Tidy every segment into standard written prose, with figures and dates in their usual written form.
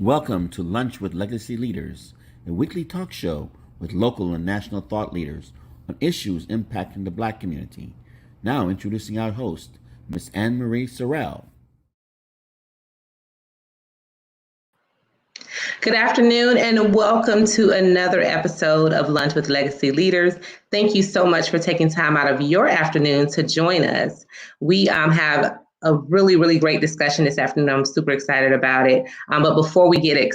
Welcome to Lunch with Legacy Leaders, a weekly talk show with local and national thought leaders on issues impacting the Black community. Now introducing our host, Miss Anne Marie Sorrell. Good afternoon and welcome to another episode of Lunch with Legacy Leaders. Thank you so much for taking time out of your afternoon to join us. We have a really great discussion this afternoon. I'm super excited about it. But before we get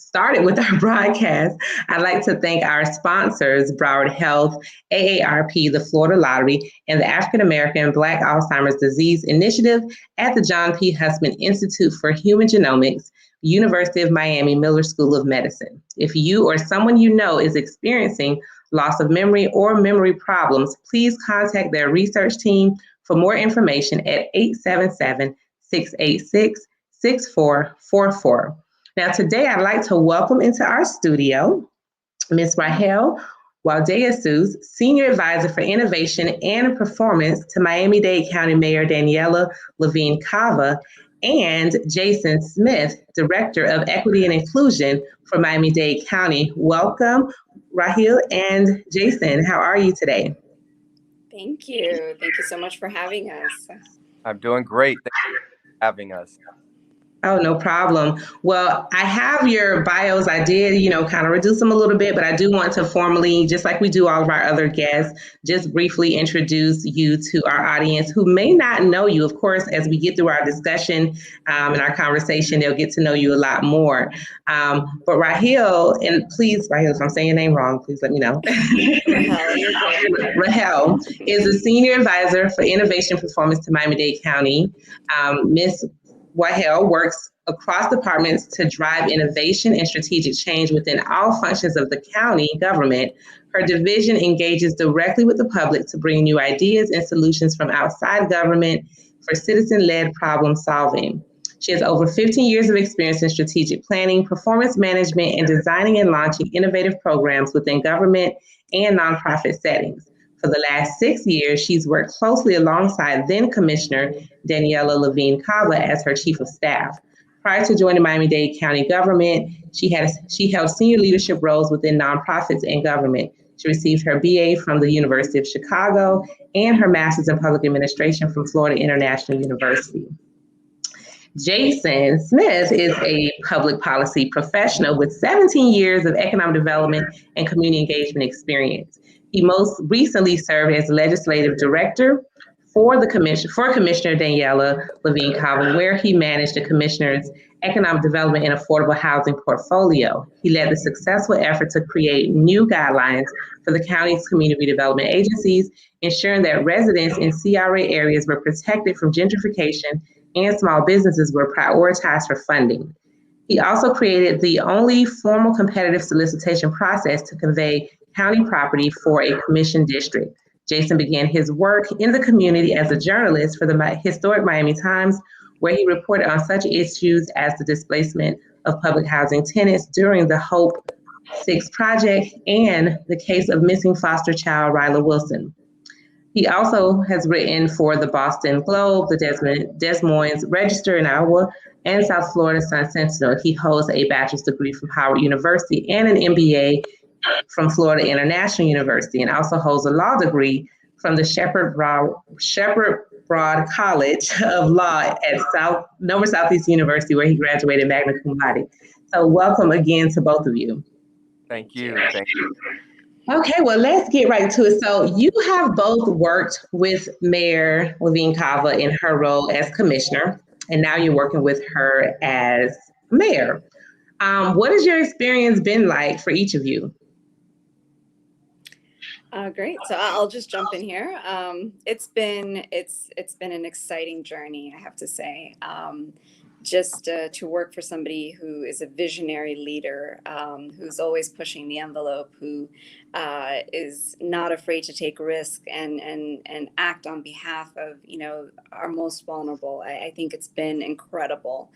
started with our broadcast, I'd like to thank our sponsors, Broward Health, AARP, the Florida Lottery, and the African American Black Alzheimer's Disease Initiative at the John P. Hussman Institute for Human Genomics, University of Miami Miller School of Medicine. If you or someone you know is experiencing loss of memory or memory problems, please contact their research team for more information at 877-686-6444. Now, today I'd like to welcome into our studio Ms. Rahel Weldeyesus, Senior Advisor for Innovation and Performance to Miami-Dade County Mayor Daniella Levine Cava, and Jason Smith, Director of Equity and Inclusion for Miami-Dade County. Welcome, Rahel and Jason. How are you today? Thank you. Thank you so much for having us. I'm doing great. Thank you for having us. Oh, no problem. Well, I have your bios. I did, kind of reduce them a little bit, but I do want to formally, just like we do all of our other guests, just briefly introduce you to our audience who may not know you. Of course, as we get through our discussion and our conversation, they'll get to know you a lot more. But Rahel, and please, Rahel, if I'm saying your name wrong, please let me know. Rahel is a Senior Advisor for Innovation Performance to Miami-Dade County. Ms. Rahel works across departments to drive innovation and strategic change within all functions of the county government. Her division engages directly with the public to bring new ideas and solutions from outside government for citizen-led problem solving. She has over 15 years of experience in strategic planning, performance management, and designing and launching innovative programs within government and nonprofit settings. For the last 6 years, she's worked closely alongside then Commissioner Daniella Levine Cava as her Chief of Staff. Prior to joining Miami-Dade County government, she held senior leadership roles within nonprofits and government. She received her BA from the University of Chicago and her Master's in Public Administration from Florida International University. Jason Smith is a public policy professional with 17 years of economic development and community engagement experience. He most recently served as legislative director for Commissioner Daniella Levine Cava, where he managed the commissioner's economic development and affordable housing portfolio. He led the successful effort to create new guidelines for the county's community development agencies, ensuring that residents in CRA areas were protected from gentrification and small businesses were prioritized for funding. He also created the only formal competitive solicitation process to convey county property for a commission district. Jason began his work in the community as a journalist for the historic Miami Times, where he reported on such issues as the displacement of public housing tenants during the Hope 6 project and the case of missing foster child Ryla Wilson. He also has written for the Boston Globe, the Des Moines Register in Iowa, and South Florida Sun Sentinel. He holds a bachelor's degree from Howard University and an MBA from Florida International University, and also holds a law degree from the Shepherd Broad College of Law at Nova Southeast University, where he graduated magna cum laude. So welcome again to both of you. Thank you. Thank you. Okay, well, let's get right to it. So you have both worked with Mayor Levine Cava in her role as commissioner, and now you're working with her as mayor. What has your experience been like for each of you? Great. So I'll just jump in here. It's been an exciting journey, I have to say. Just to work for somebody who is a visionary leader, who's always pushing the envelope, who is not afraid to take risk and act on behalf of our most vulnerable. I think it's been incredible.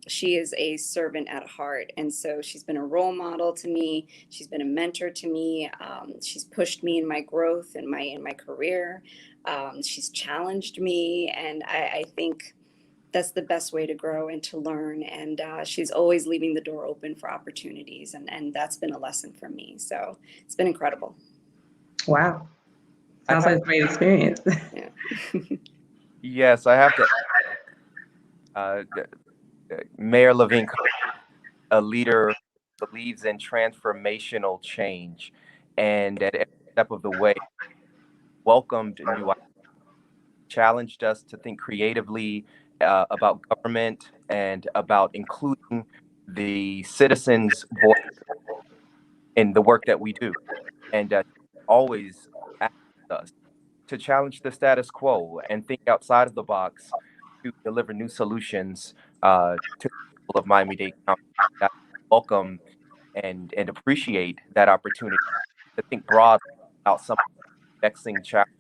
She is a servant at heart, and so she's been a role model to me. She's been a mentor to me. She's pushed me in my growth in my career. She's challenged me, and I think that's the best way to grow and to learn. And she's always leaving the door open for opportunities. And that's been a lesson for me. So it's been incredible. Wow. Sounds like a great experience. Yeah. Yes, I have to. Mayor Levine, a leader who believes in transformational change, and at every step of the way, welcomed new ideas, challenged us to think creatively about government and about including the citizens' voice in the work that we do, and always asked us to challenge the status quo and think outside of the box to deliver new solutions to the people of Miami-Dade County. I welcome and appreciate that opportunity to think broadly about some vexing challenges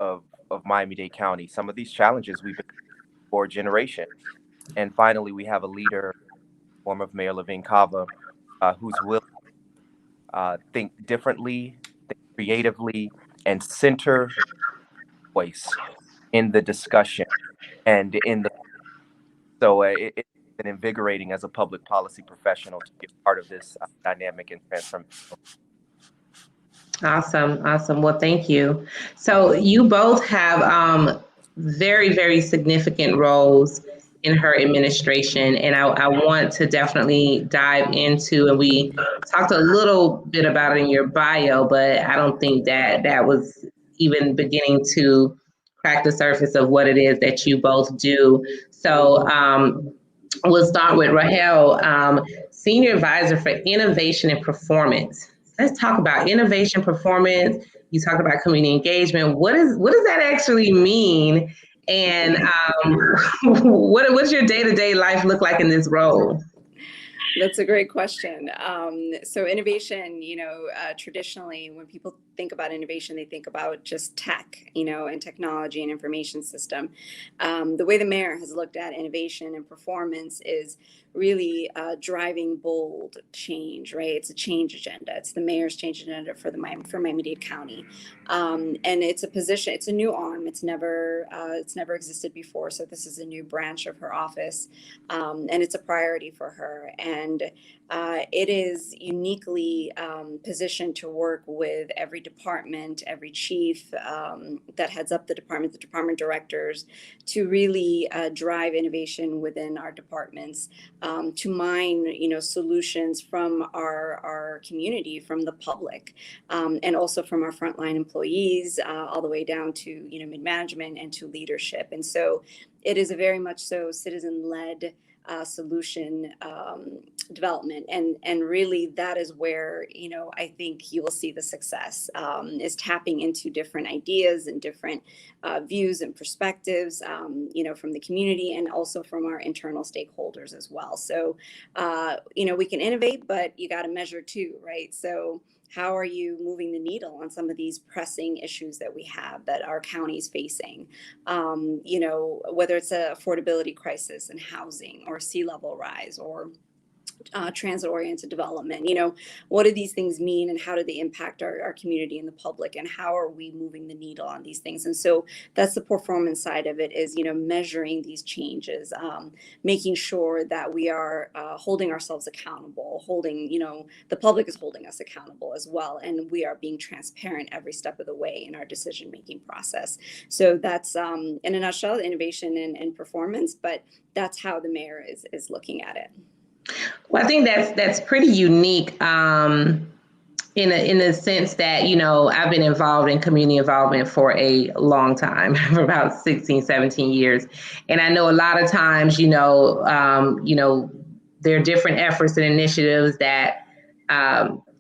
of Miami-Dade County. Some of these challenges we've been for generations. And finally, we have a leader, form of Mayor Levine Cava, who's willing to think differently, think creatively, and center voice in the discussion and in the. So it's been invigorating as a public policy professional to be a part of this dynamic and transformational. Awesome. Well, thank you. So you both have very, very significant roles in her administration, and I want to definitely dive into, and we talked a little bit about it in your bio, but I don't think that was even beginning to crack the surface of what it is that you both do. So we'll start with Rahel, Senior Advisor for Innovation and Performance. Let's talk about innovation, performance. You talked about community engagement. What does that actually mean? And what's your day-to-day life look like in this role? That's a great question. So innovation, traditionally when people think about innovation, they think about just tech, and technology and information system. The way the mayor has looked at innovation and performance is really driving bold change, right? It's a change agenda. It's the mayor's change agenda for Miami-Dade County. And it's a position, it's a new arm. It's never existed before. So this is a new branch of her office. And it's a priority for her. And it is uniquely positioned to work with every department, every chief that heads up the department directors, to really drive innovation within our departments, to mine, solutions from our community, from the public, and also from our frontline employees, all the way down to mid-management and to leadership. And so it is a very much so citizen-led solution development, and really that is where I think you will see the success, is tapping into different ideas and different views and perspectives, from the community and also from our internal stakeholders as well. So we can innovate, but you got to measure too, right? So how are you moving the needle on some of these pressing issues that we have, that our county is facing? Whether it's an affordability crisis in housing, or sea level rise, or transit-oriented development. What do these things mean, and how do they impact our community and the public, and how are we moving the needle on these things? And so that's the performance side of it, is measuring these changes, making sure that we are holding ourselves accountable, the public is holding us accountable as well, and we are being transparent every step of the way in our decision-making process. So that's in a nutshell, innovation and performance, but that's how the mayor is looking at it. Well, I think that's pretty unique in the sense that, I've been involved in community involvement for a long time, for about 16, 17 years. And I know a lot of times, there are different efforts and initiatives that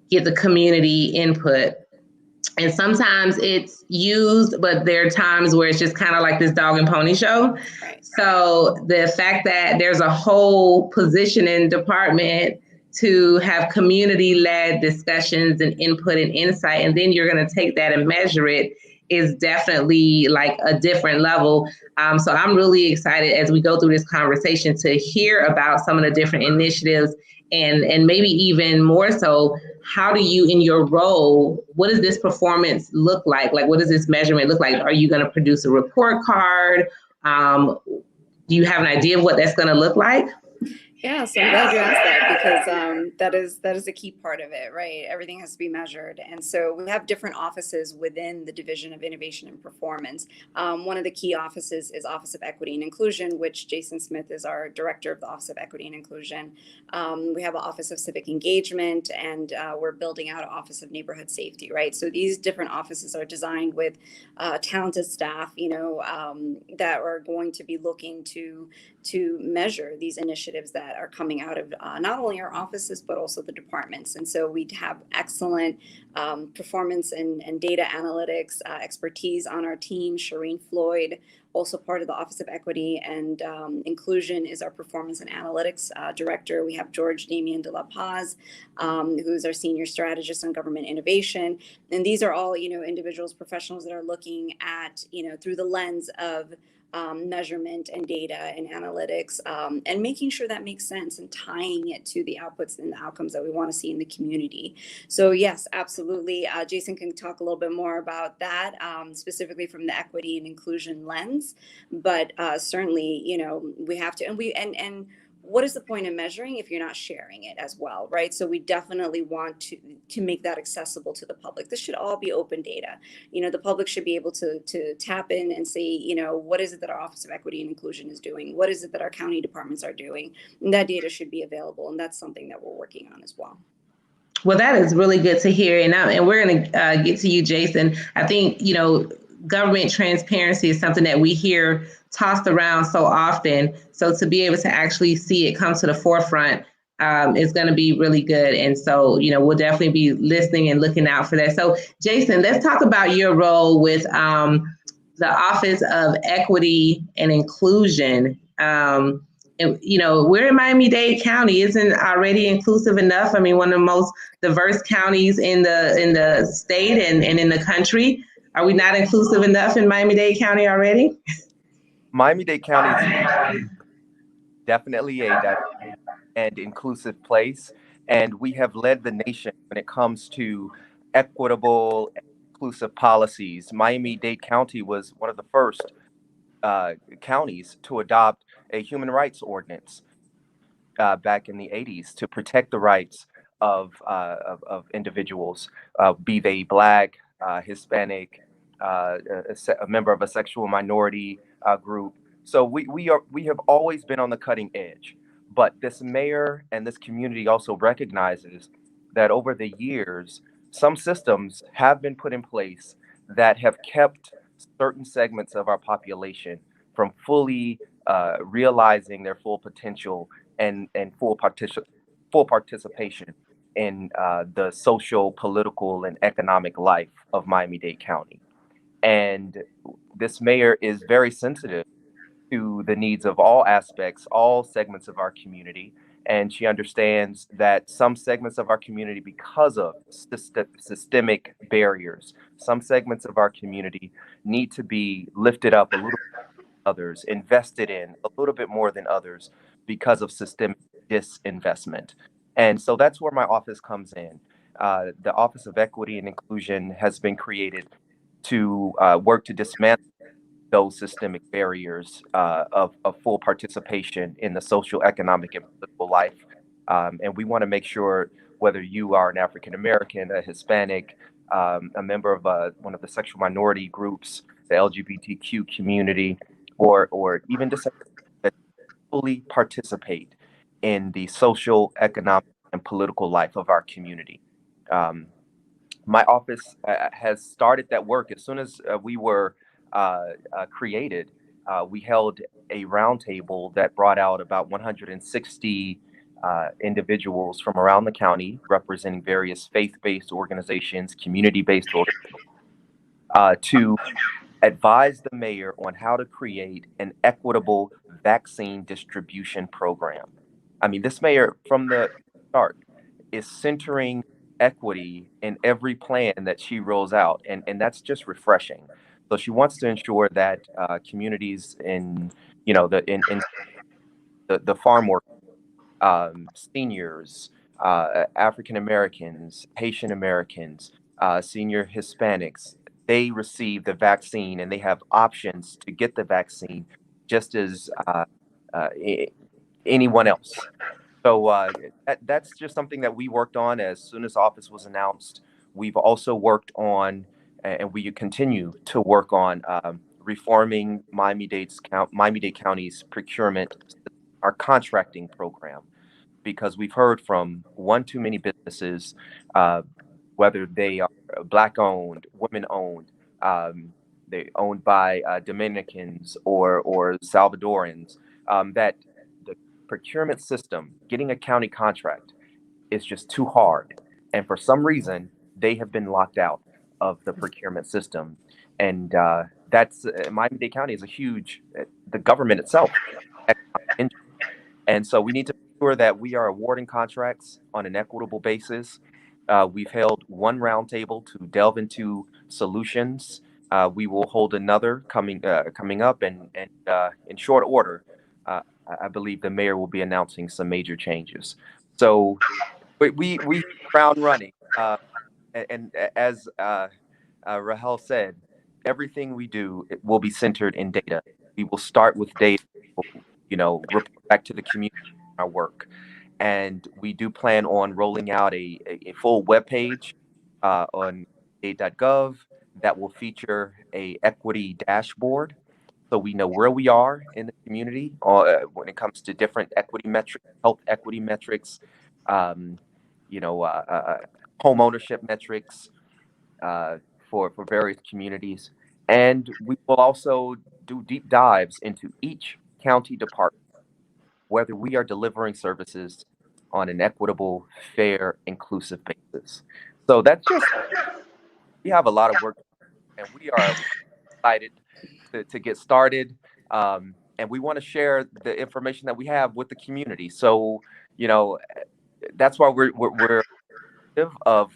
get the community input. And sometimes it's used, but there are times where it's just kind of like this dog and pony show. Right. So the fact that there's a whole position in department to have community-led discussions and input and insight, and then you're going to take that and measure it, is definitely like a different level. So I'm really excited as we go through this conversation to hear about some of the different initiatives, and maybe even more so, how do you, in your role, what does this performance look like? Like, what does this measurement look like? Are you going to produce a report card? Do you have an idea of what that's going to look like? Yeah, so I'm glad you asked that because that is a key part of it, right? Everything has to be measured, and so we have different offices within the Division of Innovation and Performance. One of the key offices is Office of Equity and Inclusion, which Jason Smith is our director of the Office of Equity and Inclusion. We have an Office of Civic Engagement, and we're building out an Office of Neighborhood Safety, right? So these different offices are designed with talented staff, that are going to be looking to measure these initiatives that are coming out of not only our offices, but also the departments. And so we have excellent performance and data analytics expertise on our team. Shireen Floyd, also part of the Office of Equity and Inclusion, is our performance and analytics director. We have George Damien de la Paz, who's our senior strategist on government innovation. And these are all, individuals, professionals that are looking at, through the lens of measurement and data and analytics, and making sure that makes sense and tying it to the outputs and the outcomes that we want to see in the community. So yes, absolutely. Jason can talk a little bit more about that, specifically from the equity and inclusion lens, but certainly, we have to, and what is the point of measuring if you're not sharing it as well, right? So we definitely want to make that accessible to the public. This should all be open data. The public should be able to tap in and say, what is it that our Office of Equity and Inclusion is doing? What is it that our county departments are doing? And that data should be available. And that's something that we're working on as well. Well, that is really good to hear. And we're going to get to you, Jason. I think, government transparency is something that we hear tossed around so often. So to be able to actually see it come to the forefront is going to be really good. And so, we'll definitely be listening and looking out for that. So, Jason, let's talk about your role with the Office of Equity and Inclusion. We're in Miami-Dade County. Isn't already inclusive enough? I mean, one of the most diverse counties in the state and in the country. Are we not inclusive enough in Miami-Dade County already? Miami-Dade County is definitely a diverse and inclusive place, and we have led the nation when it comes to equitable and inclusive policies. Miami-Dade County was one of the first counties to adopt a human rights ordinance back in the 80s to protect the rights of individuals, be they Black, Hispanic, a member of a sexual minority group. So we have always been on the cutting edge. But this mayor and this community also recognizes that over the years, some systems have been put in place that have kept certain segments of our population from fully realizing their full potential and full participation in the social, political, and economic life of Miami-Dade County. And this mayor is very sensitive to the needs of all aspects, all segments of our community. And she understands that some segments of our community, because of systemic barriers, some segments of our community need to be lifted up a little bit than others, invested in a little bit more than others because of systemic disinvestment. And so that's where my office comes in. The Office of Equity and Inclusion has been created to work to dismantle those systemic barriers of full participation in the social, economic, and political life. And we want to make sure whether you are an African American, a Hispanic, a member of one of the sexual minority groups, the LGBTQ community, or even disabled, that fully participate in the social, economic, and political life of our community. My office has started that work as soon as we were created. We held a roundtable that brought out about 160 individuals from around the county representing various faith-based organizations, community-based organizations, to advise the mayor on how to create an equitable vaccine distribution program. I mean, this mayor from the start is centering equity in every plan that she rolls out, and that's just refreshing. So she wants to ensure that communities in the farm work, seniors, African Americans, Haitian Americans, senior Hispanics, they receive the vaccine and they have options to get the vaccine just as anyone else. So that's just something that we worked on as soon as office was announced. We've also worked on, and we continue to work on, reforming Miami-Dade County's procurement, our contracting program, because we've heard from one too many businesses, uh, whether they are Black owned, women owned, they owned by Dominicans or Salvadorans, that the procurement system, getting a county contract, is just too hard. And for some reason, they have been locked out of the procurement system. And that's Miami-Dade County is a huge, the government itself, and so we need to make sure that we are awarding contracts on an equitable basis. We've held one roundtable to delve into solutions. We will hold another coming up, and in short order, I believe the mayor will be announcing some major changes. So we hit the ground running, and as Rahel said, everything we do, it will be centered in data. We will start with data. Report back to the community our work, and we do plan on rolling out a full web page on a.gov that will feature a equity dashboard, so we know where we are in the community when it comes to different equity metrics, health equity metrics, um, home ownership metrics, for various communities. And we will also do deep dives into each county department, whether we are delivering services on an equitable, fair, inclusive basis. So that's just, we have a lot of work, and we are excited to get started. And we want to share the information that we have with the community. So, that's why we're of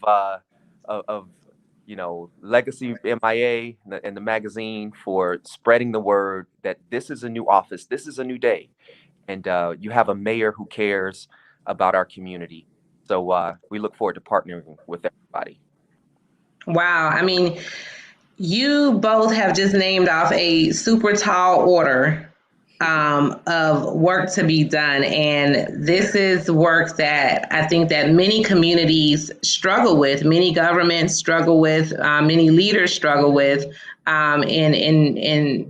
Legacy MIA and the magazine for spreading the word that this is a new office, this is a new day, and you have a mayor who cares about our community. So we look forward to partnering with everybody. Wow. I mean, you both have just named off a super tall order of work to be done. And this is work that I think that many communities struggle with, many governments struggle with, many leaders struggle with. And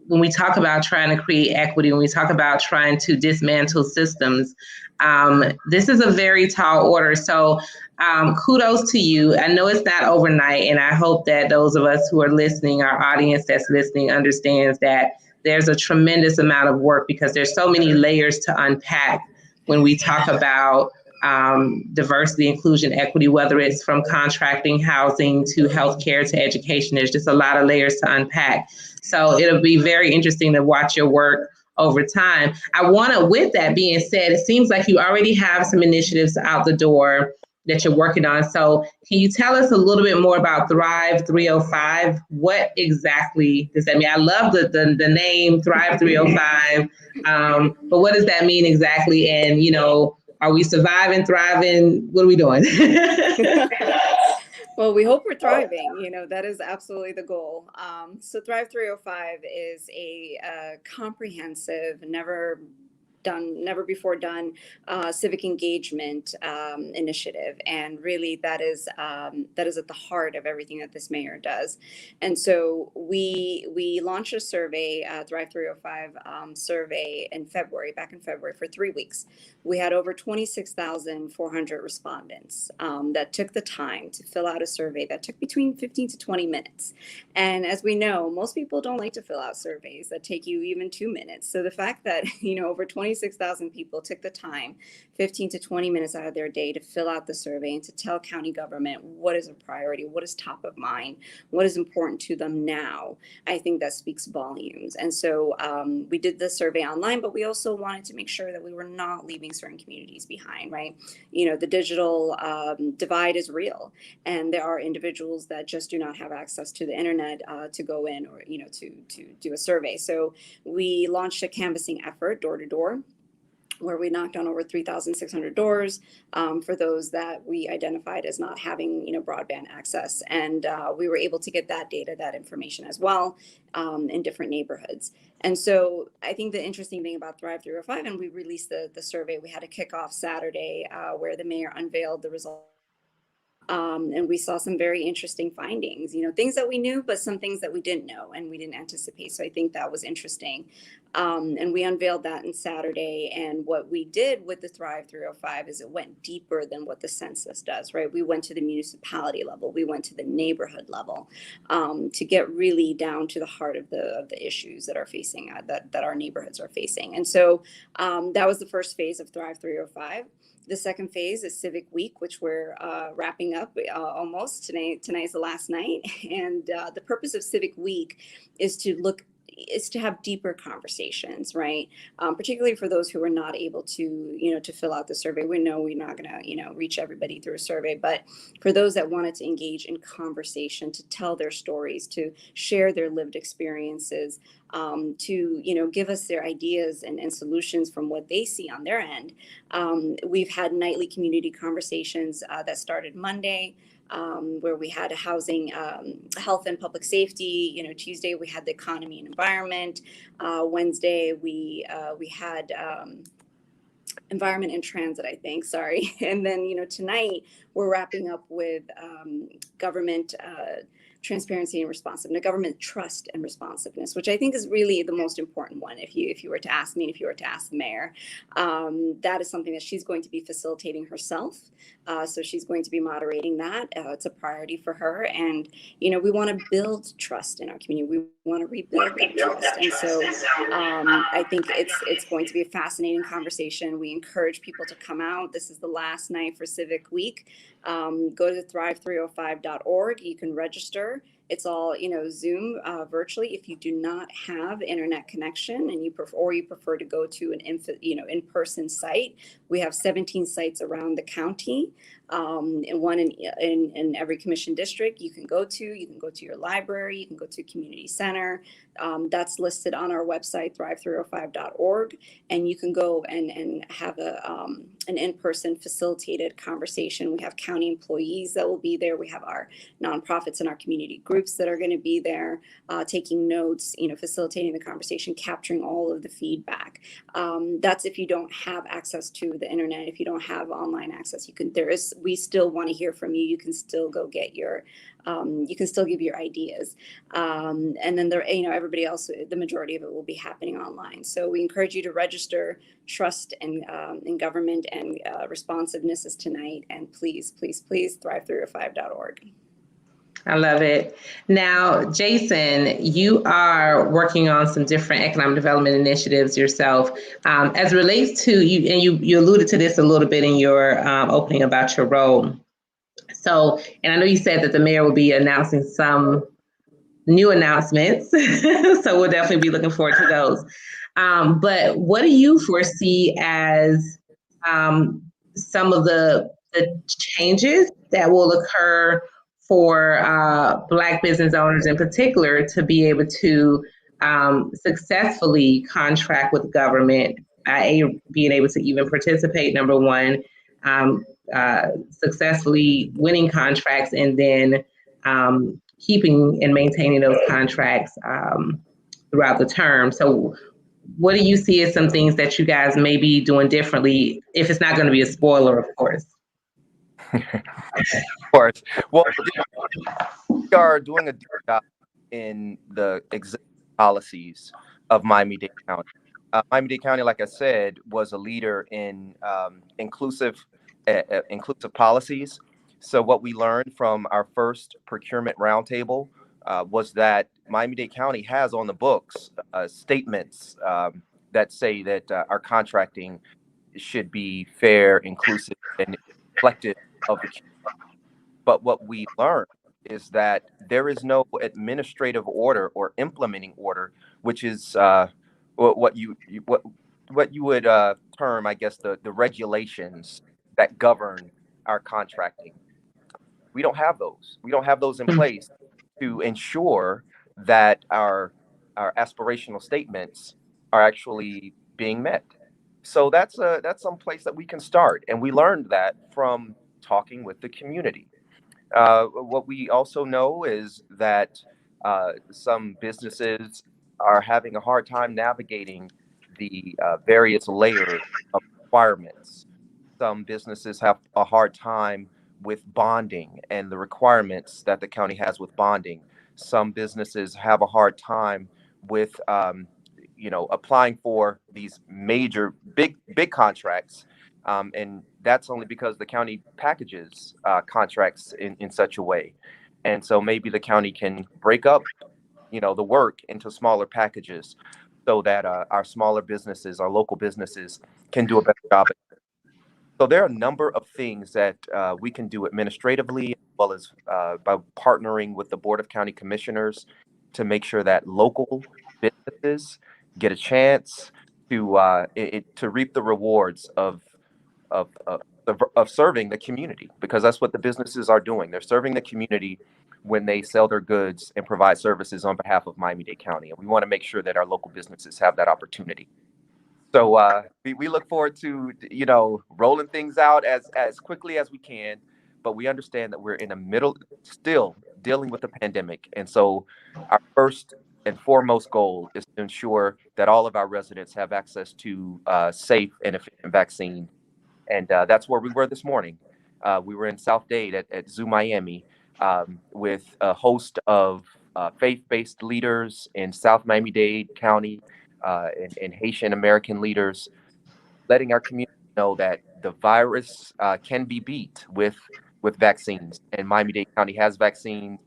when we talk about trying to create equity, when we talk about trying to dismantle systems, this is a very tall order. So kudos to you. I know it's not overnight, and I hope that those of us who are listening, our audience that's listening, understands that there's a tremendous amount of work because there's so many layers to unpack when we talk about diversity, inclusion, equity, whether it's from contracting, housing, to healthcare, to education. There's just a lot of layers to unpack. So it'll be very interesting to watch your work over time. I want to, with that being said, it seems like you already have some initiatives out the door that you're working on. So can you tell us a little bit more about Thrive 305? What exactly does that mean? I love the name Thrive 305, but what does that mean exactly? And, are we surviving, thriving? What are we doing? Well, we hope we're thriving. That is absolutely the goal. So Thrive 305 is a comprehensive, never before done civic engagement initiative, and really that is at the heart of everything that this mayor does. And so we launched a survey, Thrive 305 survey back in February for 3 weeks. We had over 26,400 respondents that took the time to fill out a survey that took between 15 to 20 minutes. And as we know, most people don't like to fill out surveys that take you even 2 minutes. So the fact that over 26,000 people took the time, 15 to 20 minutes out of their day, to fill out the survey and to tell county government what is a priority, what is top of mind, what is important to them now, I think that speaks volumes. And so we did the survey online, but we also wanted to make sure that we were not leaving certain communities behind, right? The digital divide is real, and there are individuals that just do not have access to the internet to go in or to do a survey. So we launched a canvassing effort door to door. where we knocked on over 3,600 doors for those that we identified as not having, broadband access. And we were able to get that data, that information as well in different neighborhoods. And so I think the interesting thing about Thrive 305, and we released the survey, we had a kickoff Saturday where the mayor unveiled the results. And we saw some very interesting findings, things that we knew, but some things that we didn't know and we didn't anticipate. So I think that was interesting. And we unveiled that on Saturday. And what we did with the Thrive 305 is it went deeper than what the census does, right? We went to the municipality level, we went to the neighborhood level to get really down to the heart of the issues that are facing, that our neighborhoods are facing. And so that was the first phase of Thrive 305. The second phase is Civic Week, which we're wrapping up almost. Tonight's the last night. And the purpose of Civic Week is to have deeper conversations, right? Particularly for those who are not able to, to fill out the survey. We know we're not gonna, reach everybody through a survey, but for those that wanted to engage in conversation, to tell their stories, to share their lived experiences, to, give us their ideas and solutions from what they see on their end. We've had nightly community conversations that started Monday. Where we had a housing, health and public safety. Tuesday we had the economy and environment. Wednesday we had environment and transit, I think. Sorry, and then tonight we're wrapping up with government. Transparency and responsiveness, government trust and responsiveness, which I think is really the most important one. If you were to ask me, and if you were to ask the mayor, that is something that she's going to be facilitating herself. So she's going to be moderating that. It's a priority for her, and we want to build trust in our community. We want to rebuild that trust, and so I think it's going to be a fascinating conversation. We encourage people to come out. This is the last night for Civic Week. Go to thrive305.org. You can register. It's all, Zoom virtually. If you do not have internet connection and you prefer to go to an in-person site, we have 17 sites around the county, and one in every commission district. You can go to your library, you can go to a community center. That's listed on our website, thrive305.org, and you can go and have an in-person facilitated conversation. We have county employees that will be there. We have our nonprofits and our community groups that are going to be there, taking notes, facilitating the conversation, capturing all of the feedback. That's if you don't have access to the internet, if you don't have online access, we still want to hear from you. You can still go get you can still give your ideas. And then everybody else, the majority of it will be happening online. So we encourage you to register. Trust in government and responsiveness is tonight. And please, please, please, thrive305.org. I love it. Now, Jason, you are working on some different economic development initiatives yourself. As it relates to you, and you alluded to this a little bit in your opening about your role. So, and I know you said that the mayor will be announcing some new announcements. So we'll definitely be looking forward to those. But what do you foresee as some of the changes that will occur for Black business owners in particular to be able to successfully contract with government, being able to even participate, number one, successfully winning contracts, and then keeping and maintaining those contracts throughout the term. So what do you see as some things that you guys may be doing differently, if it's not going to be a spoiler, of course? Of course. Well, we are doing a deep dive in the existing policies of Miami-Dade County. Miami-Dade County, like I said, was a leader in inclusive policies. So what we learned from our first procurement roundtable was that Miami-Dade County has on the books statements that say that our contracting should be fair, inclusive, and reflective of the community. But what we learned is that there is no administrative order or implementing order, which is what you would term, I guess, the regulations that govern our contracting. We don't have those. We don't have those in place to ensure that our aspirational statements are actually being met. So that's some place that we can start. And we learned that from talking with the community. What we also know is that some businesses are having a hard time navigating the various layers of requirements. Some businesses have a hard time with bonding and the requirements that the county has with bonding. Some businesses have a hard time with, applying for these major, big contracts. And that's only because the county packages contracts in such a way. And so maybe the county can break up, the work into smaller packages so that our smaller businesses, our local businesses can do a better job. So there are a number of things that we can do administratively, as well as by partnering with the Board of County Commissioners to make sure that local businesses get a chance to reap the rewards of serving the community, because that's what the businesses are doing. They're serving the community when they sell their goods and provide services on behalf of Miami-Dade County. And we want to make sure that our local businesses have that opportunity. So we look forward to, rolling things out as quickly as we can, but we understand that we're in the middle, still dealing with the pandemic. And so our first and foremost goal is to ensure that all of our residents have access to safe and efficient vaccine. And that's where we were this morning. We were in South Dade at Zoo Miami with a host of faith-based leaders in South Miami-Dade County, and Haitian American leaders, letting our community know that the virus can be beat with vaccines. And Miami-Dade County has vaccines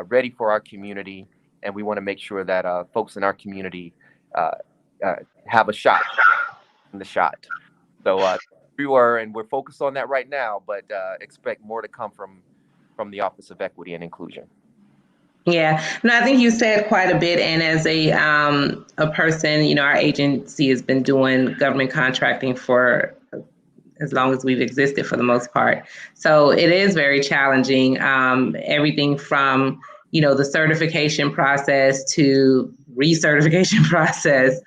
ready for our community, and we want to make sure that folks in our community have a shot in the shot. So we're focused on that right now, but expect more to come from the Office of Equity and Inclusion. Yeah, no, I think you said quite a bit. And as a person, our agency has been doing government contracting for as long as we've existed, for the most part. So it is very challenging. Everything from, the certification process to recertification process,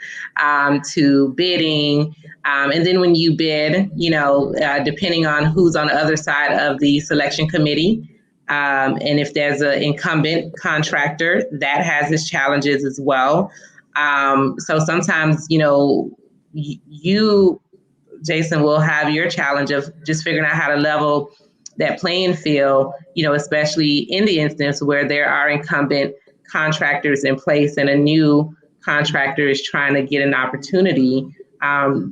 to bidding. And then when you bid, depending on who's on the other side of the selection committee, and if there's an incumbent contractor, that has its challenges as well. So sometimes, you, Jason, will have your challenge of just figuring out how to level that playing field, especially in the instance where there are incumbent contractors in place and a new contractor is trying to get an opportunity.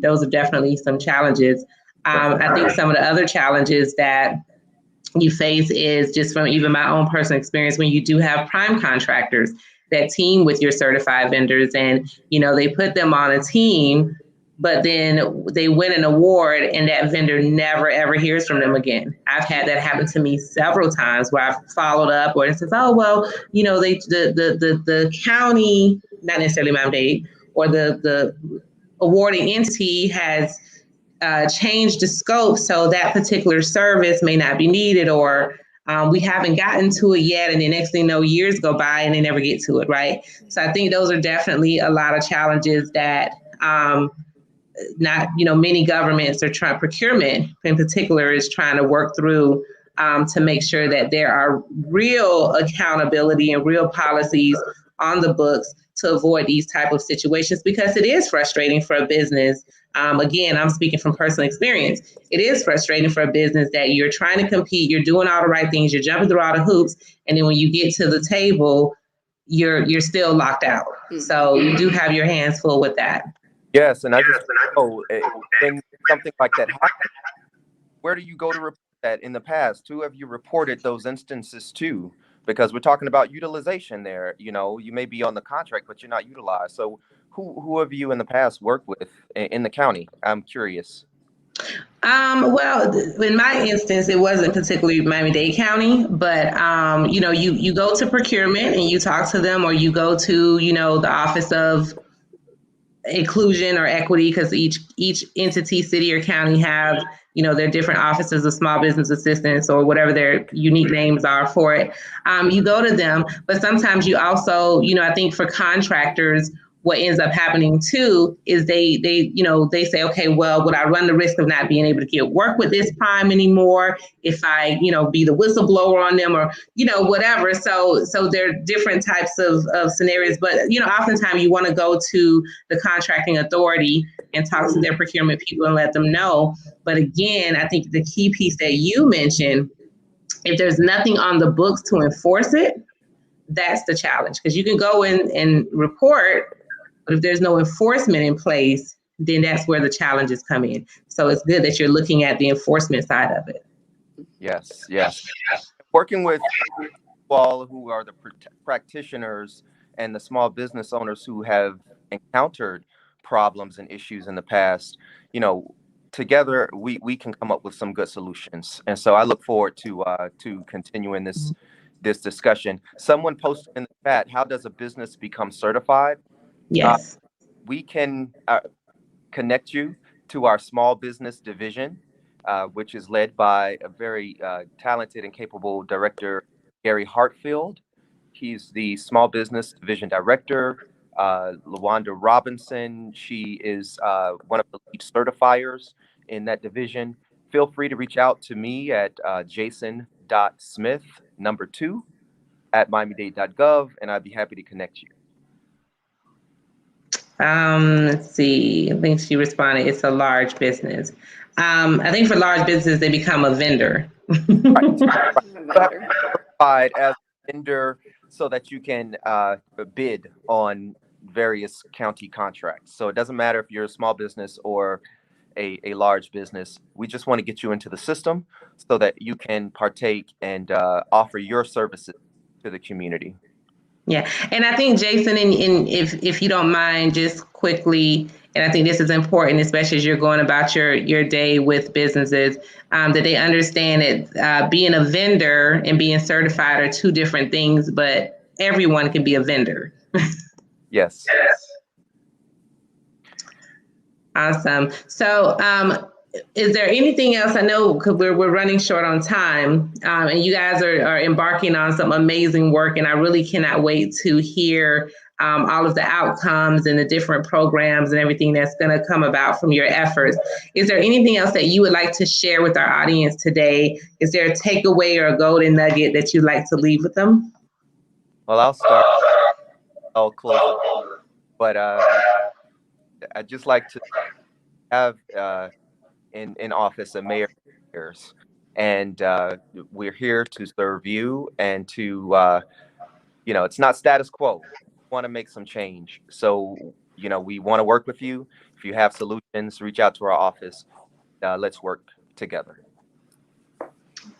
Those are definitely some challenges. I think some of the other challenges that you face is just from even my own personal experience, when you do have prime contractors that team with your certified vendors, and they put them on a team, but then they win an award and that vendor never ever hears from them again. I've had that happen to me several times where I've followed up, or it says, oh well, the county, not necessarily Miami-Dade, or the awarding entity has change the scope so that particular service may not be needed, or we haven't gotten to it yet, and the next thing you know, years go by and they never get to it, right? So I think those are definitely a lot of challenges that many governments are trying, procurement in particular is trying to work through to make sure that there are real accountability and real policies on the books to avoid these type of situations, because it is frustrating for a business. Again, I'm speaking from personal experience. It is frustrating for a business that you're trying to compete, you're doing all the right things, you're jumping through all the hoops, and then when you get to the table, you're still locked out. So you do have your hands full with that. Yes, and I just know when something like that happens, where do you go to report that in the past? Who have you reported those instances to? Because we're talking about utilization there. You may be on the contract, but you're not utilized. So who have you in the past worked with in the county? I'm curious. Well, in my instance, it wasn't particularly Miami-Dade County, but you go to procurement and you talk to them, or you go to the Office of Inclusion or Equity, because each entity, city or county, have their different offices of small business assistance or whatever their unique names are for it. You go to them, but sometimes you also, I think for contractors, what ends up happening too is they say, okay, well, would I run the risk of not being able to get work with this prime anymore if I, be the whistleblower on them, or, whatever. So there are different types of scenarios, but, oftentimes you want to go to the contracting authority and talk to their procurement people and let them know. But again, I think the key piece that you mentioned, if there's nothing on the books to enforce it, that's the challenge, because you can go in and report, but if there's no enforcement in place, then that's where the challenges come in. So it's good that you're looking at the enforcement side of it. Yes, yes. Working with all who are the practitioners and the small business owners who have encountered problems and issues in the past, together we can come up with some good solutions. And so I look forward to continuing this discussion. Someone posted in the chat, how does a business become certified? Yes. We can connect you to our small business division, which is led by a very talented and capable director, Gary Hartfield. He's the small business division director. LaWanda Robinson, she is one of the lead certifiers in that division. Feel free to reach out to me at jason.smith2@miamidade.gov, and I'd be happy to connect you. Let's see. I think she responded, it's a large business. I think for large businesses, they become a vendor. Certified as a vendor so that you can bid on various county contracts. So it doesn't matter if you're a small business or a large business. We just want to get you into the system so that you can partake and offer your services to the community. Yeah, and I think, Jason, and if you don't mind, just quickly, and I think this is important, especially as you're going about your day with businesses, that they understand that being a vendor and being certified are two different things, but everyone can be a vendor. Yes. Awesome. So, is there anything else? I know because we're running short on time, and you guys are embarking on some amazing work, and I really cannot wait to hear all of the outcomes and the different programs and everything that's going to come about from your efforts. Is there anything else that you would like to share with our audience today? Is there a takeaway or a golden nugget that you'd like to leave with them? Well, I'll start. I'll close it. But I'd just like to have in office a mayor, and we're here to serve you and to it's not status quo. We want to make some change. So we want to work with you. If you have solutions, reach out to our office. Let's work together.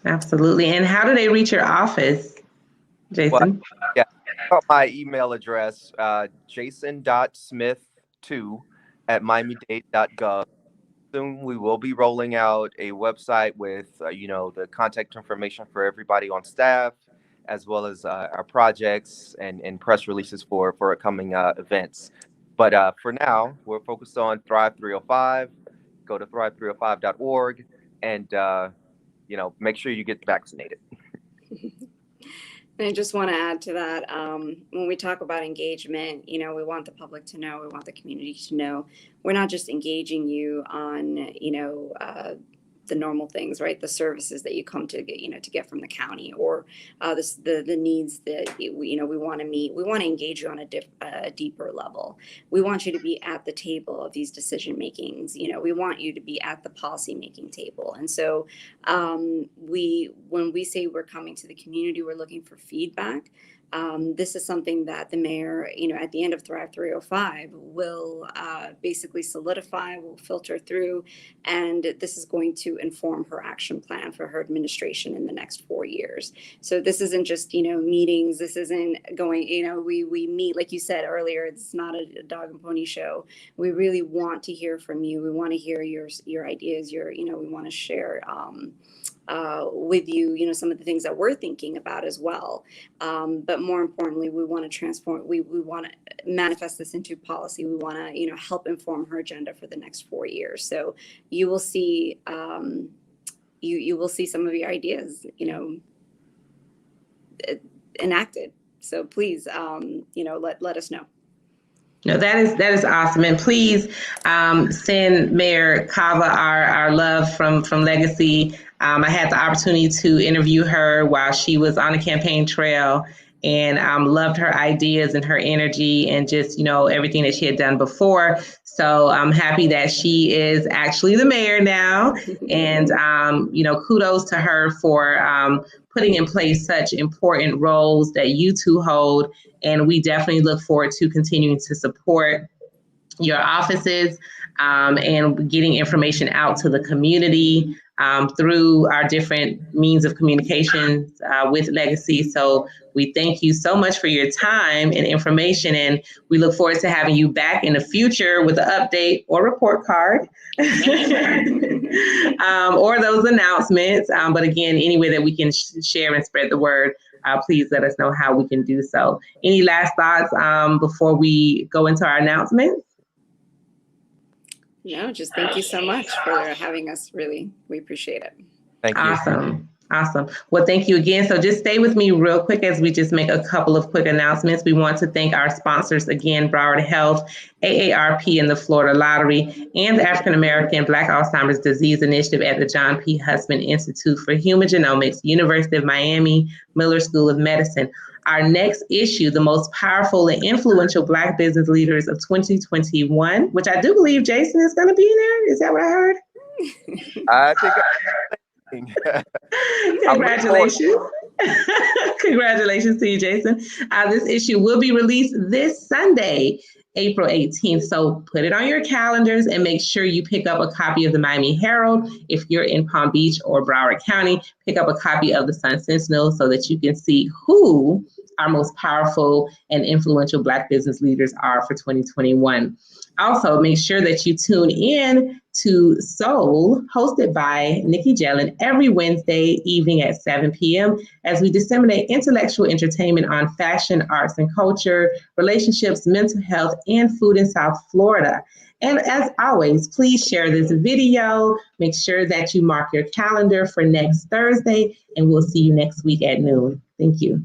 Absolutely. And how do they reach your office, Jason? Well, yeah, my email address, jason.smith2@miamidade.gov. Soon we will be rolling out a website with the contact information for everybody on staff, as well as our projects and press releases for upcoming events. But for now, we're focused on Thrive 305. Go to thrive305.org and make sure you get vaccinated. And I just want to add to that, when we talk about engagement, we want the public to know, we want the community to know, we're not just engaging you on, the normal things, right? The services that you come to get, to get from the county, or the needs that we want to meet. We want to engage you on a deeper level. We want you to be at the table of these decision makings. We want you to be at the policy making table. And so when we say we're coming to the community, we're looking for feedback. This is something that the mayor, at the end of Thrive 305 will basically solidify, will filter through, and this is going to inform her action plan for her administration in the next 4 years. So this isn't just, meetings. This isn't going, we meet, like you said earlier, it's not a dog and pony show. We really want to hear from you. We want to hear your ideas, we want to share with you, some of the things that we're thinking about as well. But more importantly, we want to transform, we want to manifest this into policy. We want to, help inform her agenda for the next 4 years. So you will see, you will see some of your ideas, enacted. So please, let us know. No, that is awesome, and please send Mayor Cava our love from Legacy. I had the opportunity to interview her while she was on the campaign trail, and loved her ideas and her energy, and just everything that she had done before. So I'm happy that she is actually the mayor now, and kudos to her for putting in place such important roles that you two hold. And we definitely look forward to continuing to support your offices and getting information out to the community through our different means of communication with Legacy. So we thank you so much for your time and information, and we look forward to having you back in the future with an update or report card or those announcements. But again, any way that we can share and spread the word, please let us know how we can do so. Any last thoughts before we go into our announcements? No, just thank you so much for having us. Really, we appreciate it. Thank you. Awesome. Well, thank you again. So just stay with me real quick as we just make a couple of quick announcements. We want to thank our sponsors again, Broward Health, AARP and the Florida Lottery, and the African American Black Alzheimer's Disease Initiative at the John P. Husband Institute for Human Genomics, University of Miami, Miller School of Medicine. Our next issue, the most powerful and influential Black business leaders of 2021, which I do believe Jason is going to be in there. Is that what I heard? I think. Congratulations. Congratulations to you, Jason. This issue will be released this Sunday, April 18th. So put it on your calendars and make sure you pick up a copy of the Miami Herald. If you're in Palm Beach or Broward County, pick up a copy of the Sun Sentinel so that you can see who our most powerful and influential Black business leaders are for 2021. Also, make sure that you tune in to Soul, hosted by Nikki Jellin, every Wednesday evening at 7 p.m. as we disseminate intellectual entertainment on fashion, arts and culture, relationships, mental health, and food in South Florida. And as always, please share this video. Make sure that you mark your calendar for next Thursday, and we'll see you next week at noon. Thank you.